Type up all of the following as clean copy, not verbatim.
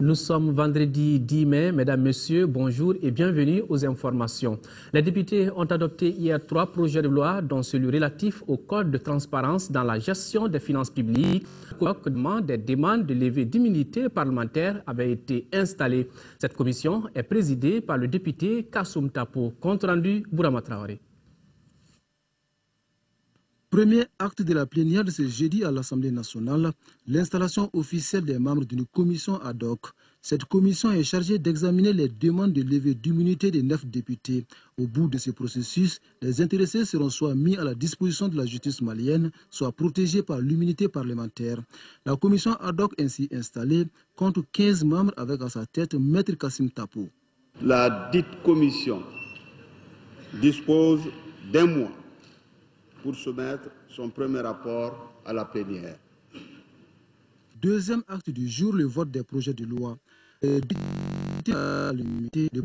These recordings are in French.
Nous sommes vendredi 10 mai. Mesdames, Messieurs, bonjour et bienvenue aux informations. Les députés ont adopté hier 3 projets de loi, dont celui relatif au code de transparence dans la gestion des finances publiques. Des demandes de levée d'immunité parlementaire avaient été installées. Cette commission est présidée par le député Kassoum Tapo. Compte rendu, Bourama Traoré. Premier acte de la plénière de ce jeudi à l'Assemblée nationale, l'installation officielle des membres d'une commission ad hoc. Cette commission est chargée d'examiner les demandes de levée d'immunité des 9 députés. Au bout de ce processus, les intéressés seront soit mis à la disposition de la justice malienne, soit protégés par l'immunité parlementaire. La commission ad hoc ainsi installée compte 15 membres avec à sa tête Maître Kassim Tapo. La dite commission dispose d'1 mois pour soumettre son premier rapport à la plénière. Deuxième acte du jour, le vote des projets de loi. Les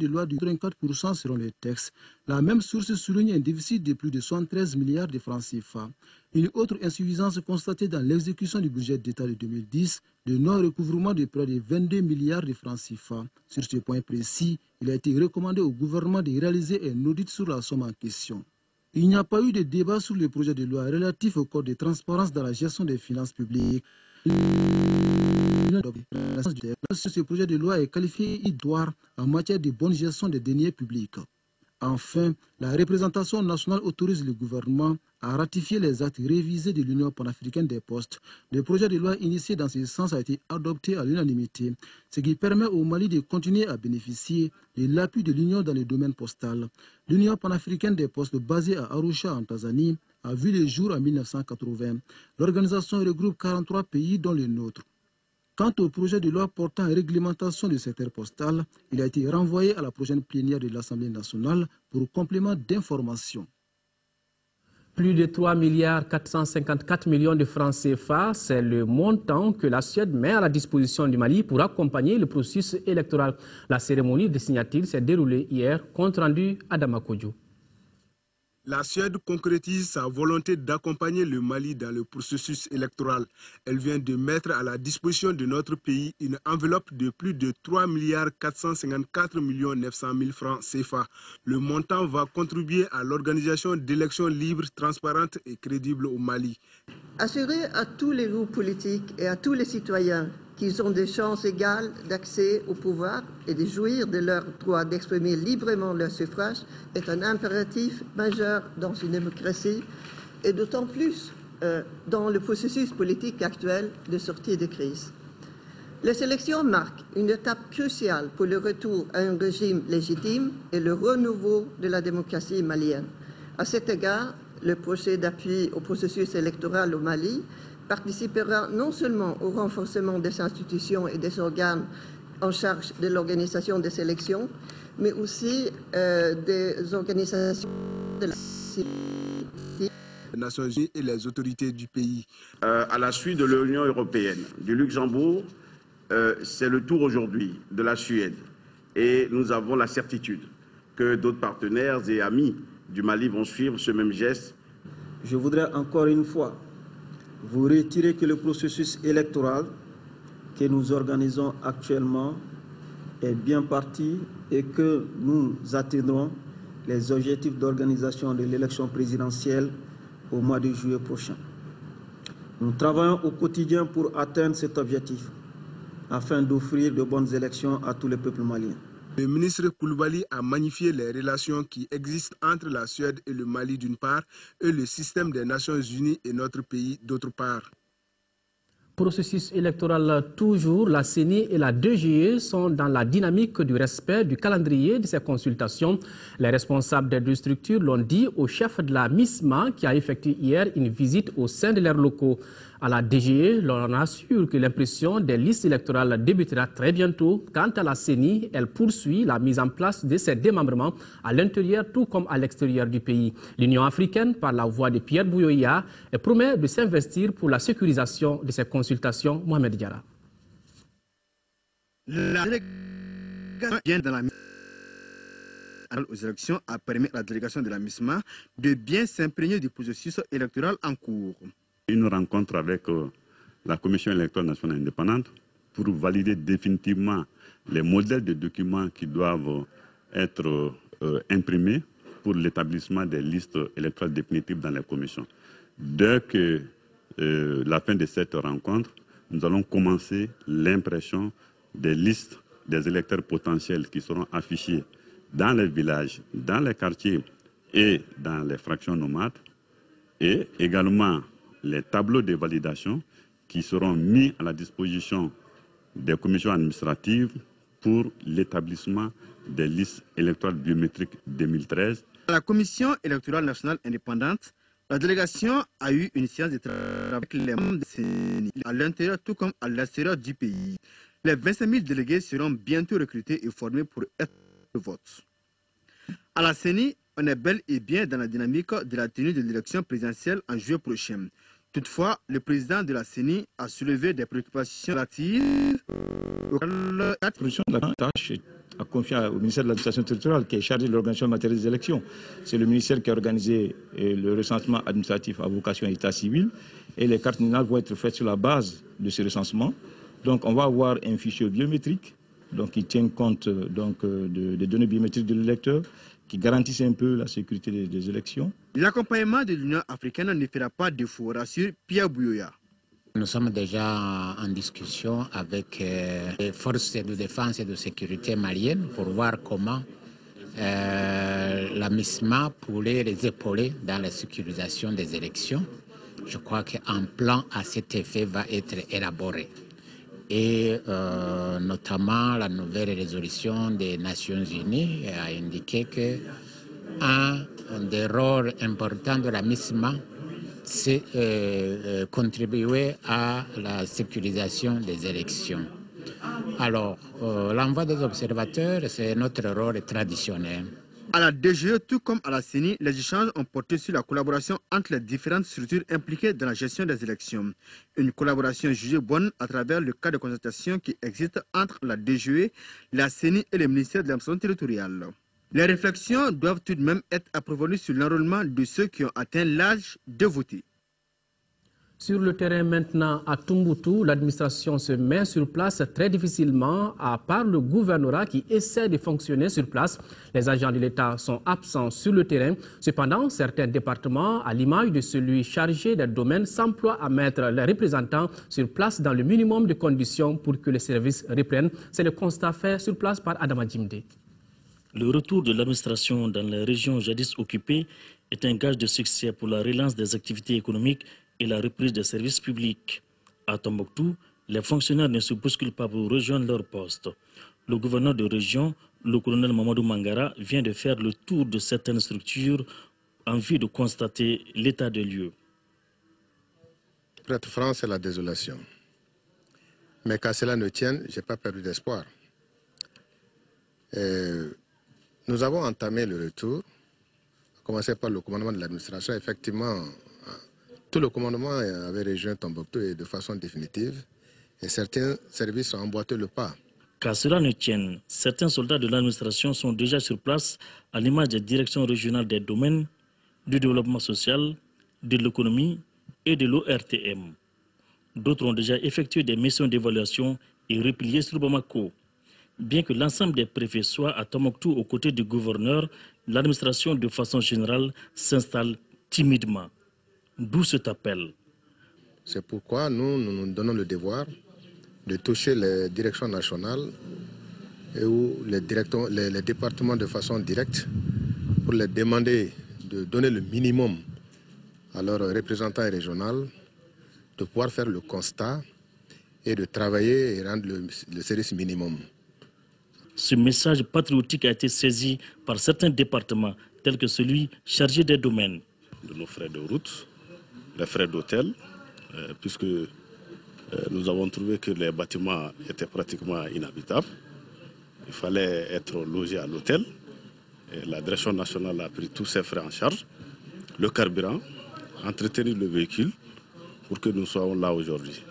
lois de 34% selon les textes. La même source souligne un déficit de plus de 73 milliards de francs CFA. Une autre insuffisance constatée dans l'exécution du budget d'État de 2010, le non-recouvrement de près de 22 milliards de francs CFA. Sur ce point précis, il a été recommandé au gouvernement de réaliser un audit sur la somme en question. Il n'y a pas eu de débat sur le projet de loi relatif au code de transparence dans la gestion des finances publiques. Ce projet de loi est qualifié idoire en matière de bonne gestion des deniers publics. Enfin, la représentation nationale autorise le gouvernement à ratifier les actes révisés de l'Union panafricaine des postes. Le projet de loi initié dans ce sens a été adopté à l'unanimité, ce qui permet au Mali de continuer à bénéficier de l'appui de l'Union dans le domaine postal. L'Union panafricaine des postes basée à Arusha en Tanzanie a vu le jour en 1980. L'organisation regroupe 43 pays dont le nôtre. Quant au projet de loi portant réglementation du secteur postal, il a été renvoyé à la prochaine plénière de l'Assemblée nationale pour complément d'information. Plus de 3,454 milliards de francs CFA, c'est le montant que la Suède met à la disposition du Mali pour accompagner le processus électoral. La cérémonie de signature s'est déroulée hier, compte rendu Adama Kodjo. La Suède concrétise sa volonté d'accompagner le Mali dans le processus électoral. Elle vient de mettre à la disposition de notre pays une enveloppe de plus de 3,454 900 000 francs CFA. Le montant va contribuer à l'organisation d'élections libres, transparentes et crédibles au Mali. Assurer à tous les groupes politiques et à tous les citoyens qu'ils ont des chances égales d'accès au pouvoir et de jouir de leur droit d'exprimer librement leur suffrage est un impératif majeur dans une démocratie et d'autant plus dans le processus politique actuel de sortie de crise. Les élections marquent une étape cruciale pour le retour à un régime légitime et le renouveau de la démocratie malienne. À cet égard, le projet d'appui au processus électoral au Mali participera non seulement au renforcement des institutions et des organes en charge de l'organisation des élections, mais aussi des organisations de la société. Les Nations Unies et les autorités du pays. À la suite de l'Union européenne, du Luxembourg, c'est le tour aujourd'hui de la Suède. Et nous avons la certitude que d'autres partenaires et amis du Mali vont suivre ce même geste. Je voudrais encore une fois vous retirer que le processus électoral que nous organisons actuellement est bien parti et que nous atteindrons les objectifs d'organisation de l'élection présidentielle au mois de juillet prochain. Nous travaillons au quotidien pour atteindre cet objectif afin d'offrir de bonnes élections à tous les peuples maliens. Le ministre Koulibaly a magnifié les relations qui existent entre la Suède et le Mali d'une part et le système des Nations Unies et notre pays d'autre part. Processus électoral toujours, la CENI et la DGE sont dans la dynamique du respect du calendrier de ces consultations. Les responsables des deux structures l'ont dit au chef de la MISMA qui a effectué hier une visite au sein de leurs locaux. À la DGE, l'on assure que l'impression des listes électorales débutera très bientôt. Quant à la CENI, elle poursuit la mise en place de ses démembrements à l'intérieur tout comme à l'extérieur du pays. L'Union africaine, par la voix de Pierre Bouyoya, promet de s'investir pour la sécurisation de ces consultations. Mohamed Diarra. La délégation vient dans la aux élections a permis à la délégation de la MISMA de bien s'imprégner du processus électoral en cours. Une rencontre avec la Commission électorale nationale indépendante pour valider définitivement les modèles de documents qui doivent être imprimés pour l'établissement des listes électorales définitives dans les commissions. Dès que la fin de cette rencontre, nous allons commencer l'impression des listes des électeurs potentiels qui seront affichés dans les villages, dans les quartiers et dans les fractions nomades, et également les tableaux de validation qui seront mis à la disposition des commissions administratives pour l'établissement des listes électorales biométriques 2013. À la Commission électorale nationale indépendante, la délégation a eu une séance de travail avec les membres de CENI à l'intérieur tout comme à l'extérieur du pays. Les 25 000 délégués seront bientôt recrutés et formés pour être le vote. À la CENI, on est bel et bien dans la dynamique de la tenue de l'élection présidentielle en juillet prochain. Toutefois, le président de la CENI a soulevé des préoccupations relatives La production de la tâche a confié au ministère de l'administration territoriale qui est chargé de l'organisation matérielle des élections. C'est le ministère qui a organisé le recensement administratif à vocation état civil et les cartes nominales vont être faites sur la base de ce recensement. Donc on va avoir un fichier biométrique donc, qui tient compte des données biométriques de l'électeur, qui garantissent un peu la sécurité des élections. L'accompagnement de l'Union africaine ne fera pas défaut, rassure Pierre Bouyoya. Nous sommes déjà en discussion avec les forces de défense et de sécurité maliennes pour voir comment la MISMA pourrait les épauler dans la sécurisation des élections. Je crois qu'un plan à cet effet va être élaboré. Et notamment la nouvelle résolution des Nations Unies a indiqué qu'un des rôles importants de la MISMA, c'est contribuer à la sécurisation des élections. Alors, l'envoi des observateurs, c'est notre rôle traditionnel. À la DGE, tout comme à la CENI, les échanges ont porté sur la collaboration entre les différentes structures impliquées dans la gestion des élections. Une collaboration jugée bonne à travers le cas de concertation qui existe entre la DGE, la CENI et le ministère de l'administration territoriale. Les réflexions doivent tout de même être approfondies sur l'enrôlement de ceux qui ont atteint l'âge de voter. Sur le terrain maintenant à Tombouctou, l'administration se met sur place très difficilement, à part le gouvernorat qui essaie de fonctionner sur place. Les agents de l'État sont absents sur le terrain. Cependant, certains départements, à l'image de celui chargé des domaines, s'emploient à mettre les représentants sur place dans le minimum de conditions pour que les services reprennent. C'est le constat fait sur place par Adama Djimde. Le retour de l'administration dans les régions jadis occupées est un gage de succès pour la relance des activités économiques et la reprise des services publics. À Tombouctou, les fonctionnaires ne se bousculent pas pour rejoindre leur poste. Le gouverneur de région, le colonel Mamadou Mangara, vient de faire le tour de certaines structures en vue de constater l'état des lieux. Pour être franc, c'est la désolation. Mais qu'à cela ne tienne, je n'ai pas perdu d'espoir. Nous avons entamé le retour, à commencer par le commandement de l'administration. Effectivement, tout le commandement avait rejoint Tombouctou et de façon définitive, et certains services ont emboîté le pas. Qu'à cela ne tienne, certains soldats de l'administration sont déjà sur place à l'image des directions régionales des domaines, du développement social, de l'économie et de l'ORTM. D'autres ont déjà effectué des missions d'évaluation et replié sur Bamako. Bien que l'ensemble des préfets soient à Tombouctou aux côtés du gouverneur, l'administration de façon générale s'installe timidement. D'où cet appel. C'est pourquoi nous nous donnons le devoir de toucher les directions nationales et ou les départements de façon directe pour les demander de donner le minimum à leurs représentants régionaux, de pouvoir faire le constat et de travailler et rendre le service minimum. Ce message patriotique a été saisi par certains départements, tels que celui chargé des domaines. De nos frais de route, les frais d'hôtel, puisque nous avons trouvé que les bâtiments étaient pratiquement inhabitables. Il fallait être logé à l'hôtel. La direction nationale a pris tous ces frais en charge. Le carburant, entretenir le véhicule pour que nous soyons là aujourd'hui.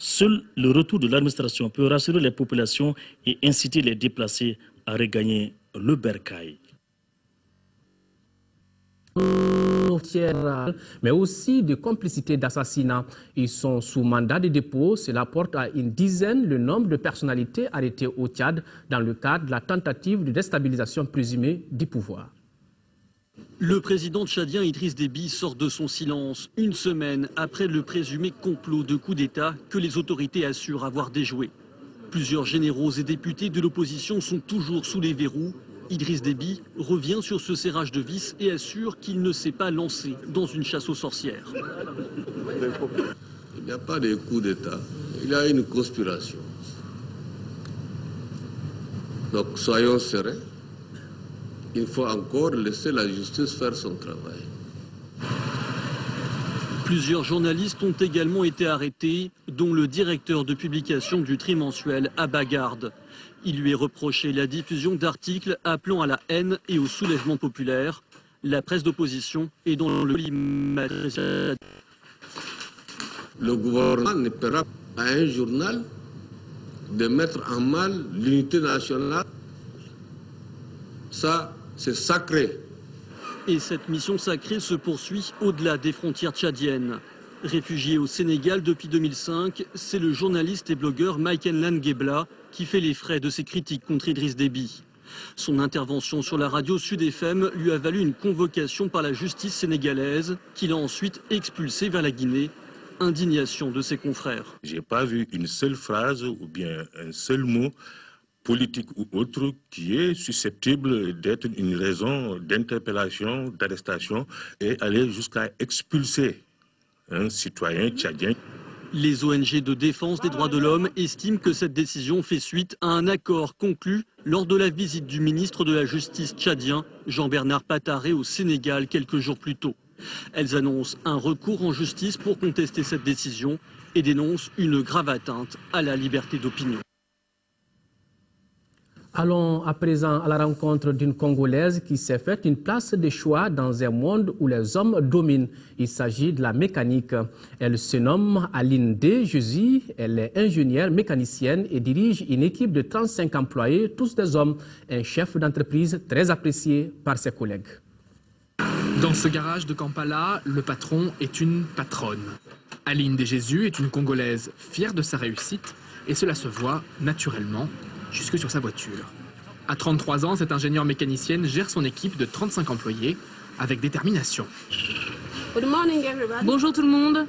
Seul le retour de l'administration peut rassurer les populations et inciter les déplacés à regagner le bercail. frontière, mais aussi de complicité d'assassinat. Ils sont sous mandat de dépôt. Cela porte à une dizaine le nombre de personnalités arrêtées au Tchad dans le cadre de la tentative de déstabilisation présumée du pouvoir. Le président tchadien Idriss Déby sort de son silence une semaine après le présumé complot de coup d'État que les autorités assurent avoir déjoué. Plusieurs généraux et députés de l'opposition sont toujours sous les verrous. Idriss Déby revient sur ce serrage de vis et assure qu'il ne s'est pas lancé dans une chasse aux sorcières. Il n'y a pas de coup d'État, il y a une conspiration. Donc soyons sereins. Il faut encore laisser la justice faire son travail. Plusieurs journalistes ont également été arrêtés, dont le directeur de publication du trimensuel Abba Garde. Il lui est reproché la diffusion d'articles appelant à la haine et au soulèvement populaire. La presse d'opposition est dans le climat. Le gouvernement ne paiera à un journal de mettre en mal l'unité nationale. Ça, c'est sacré. Et cette mission sacrée se poursuit au-delà des frontières tchadiennes. Réfugié au Sénégal depuis 2005, c'est le journaliste et blogueur Mike Enlan Gebla qui fait les frais de ses critiques contre Idriss Déby. Son intervention sur la radio Sud FM lui a valu une convocation par la justice sénégalaise, qui l'a ensuite expulsé vers la Guinée. Indignation de ses confrères. Je n'ai pas vu une seule phrase ou bien un seul mot politique ou autre qui est susceptible d'être une raison d'interpellation, d'arrestation et aller jusqu'à expulser un citoyen tchadien. Les ONG de défense des droits de l'homme estiment que cette décision fait suite à un accord conclu lors de la visite du ministre de la Justice tchadien, Jean-Bernard Pataré, au Sénégal quelques jours plus tôt. Elles annoncent un recours en justice pour contester cette décision et dénoncent une grave atteinte à la liberté d'opinion. Allons à présent à la rencontre d'une Congolaise qui s'est faite une place de choix dans un monde où les hommes dominent. Il s'agit de la mécanique. Elle se nomme Aline D. Jésus. Elle est ingénieure mécanicienne et dirige une équipe de 35 employés, tous des hommes. Un chef d'entreprise très apprécié par ses collègues. Dans ce garage de Kampala, le patron est une patronne. Aline D. Jésus est une Congolaise fière de sa réussite et cela se voit naturellement jusque sur sa voiture. À 33 ans, cette ingénieure mécanicienne gère son équipe de 35 employés avec détermination. Bonjour tout le monde.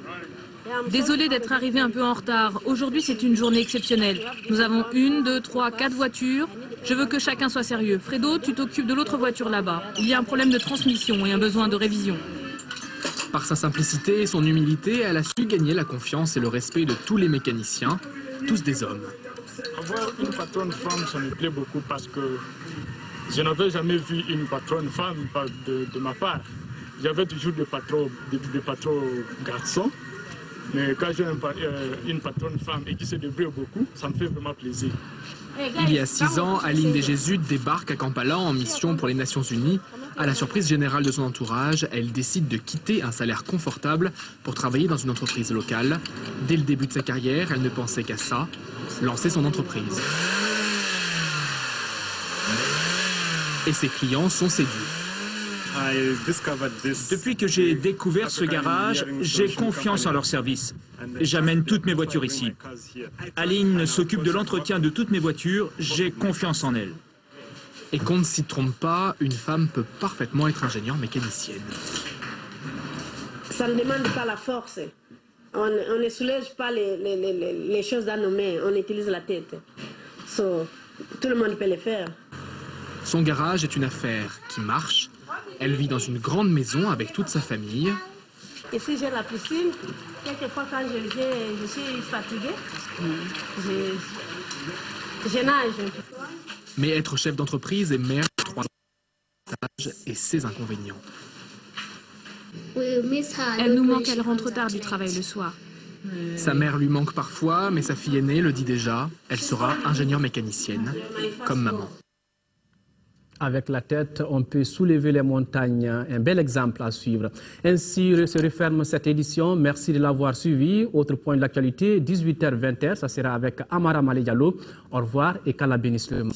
Désolée d'être arrivée un peu en retard. Aujourd'hui, c'est une journée exceptionnelle. Nous avons 1, 2, 3, 4 voitures. Je veux que chacun soit sérieux. Fredo, tu t'occupes de l'autre voiture là-bas. Il y a un problème de transmission et un besoin de révision. Par sa simplicité et son humilité, elle a su gagner la confiance et le respect de tous les mécaniciens, tous des hommes. Avoir une patronne femme, ça me plaît beaucoup parce que je n'avais jamais vu une patronne femme de ma part. J'avais toujours des patrons garçons, mais quand j'ai une patronne femme et qui se débrouille beaucoup, ça me fait vraiment plaisir. Il y a 6 ans, Aline D. Jésus débarque à Kampala en mission pour les Nations Unies. À la surprise générale de son entourage, elle décide de quitter un salaire confortable pour travailler dans une entreprise locale. Dès le début de sa carrière, elle ne pensait qu'à ça, lancer son entreprise. Et ses clients sont séduits. Depuis que j'ai découvert ce garage, j'ai confiance en leur service. J'amène toutes mes voitures ici. Aline s'occupe de l'entretien de toutes mes voitures, j'ai confiance en elle. Et qu'on ne s'y trompe pas, une femme peut parfaitement être ingénieure mécanicienne. Ça ne demande pas la force. On ne soulève pas les choses dans nos mains, on utilise la tête. Tout le monde peut le faire. Son garage est une affaire qui marche. Elle vit dans une grande maison avec toute sa famille. Ici, j'ai la piscine. Quelquefois, quand je suis fatiguée, je nage. Mais être chef d'entreprise et mère de 3 enfants et ses inconvénients. Elle nous manque, elle rentre tard du travail le soir. Sa mère lui manque parfois, mais sa fille aînée le dit déjà. Elle sera ingénieure mécanicienne, comme maman. Avec la tête, on peut soulever les montagnes. Un bel exemple à suivre. Ainsi se referme cette édition. Merci de l'avoir suivi. Autre point de l'actualité, 18h-20h, ça sera avec Amara Malé Diallo. Au revoir et qu'Allah bénisse le monde.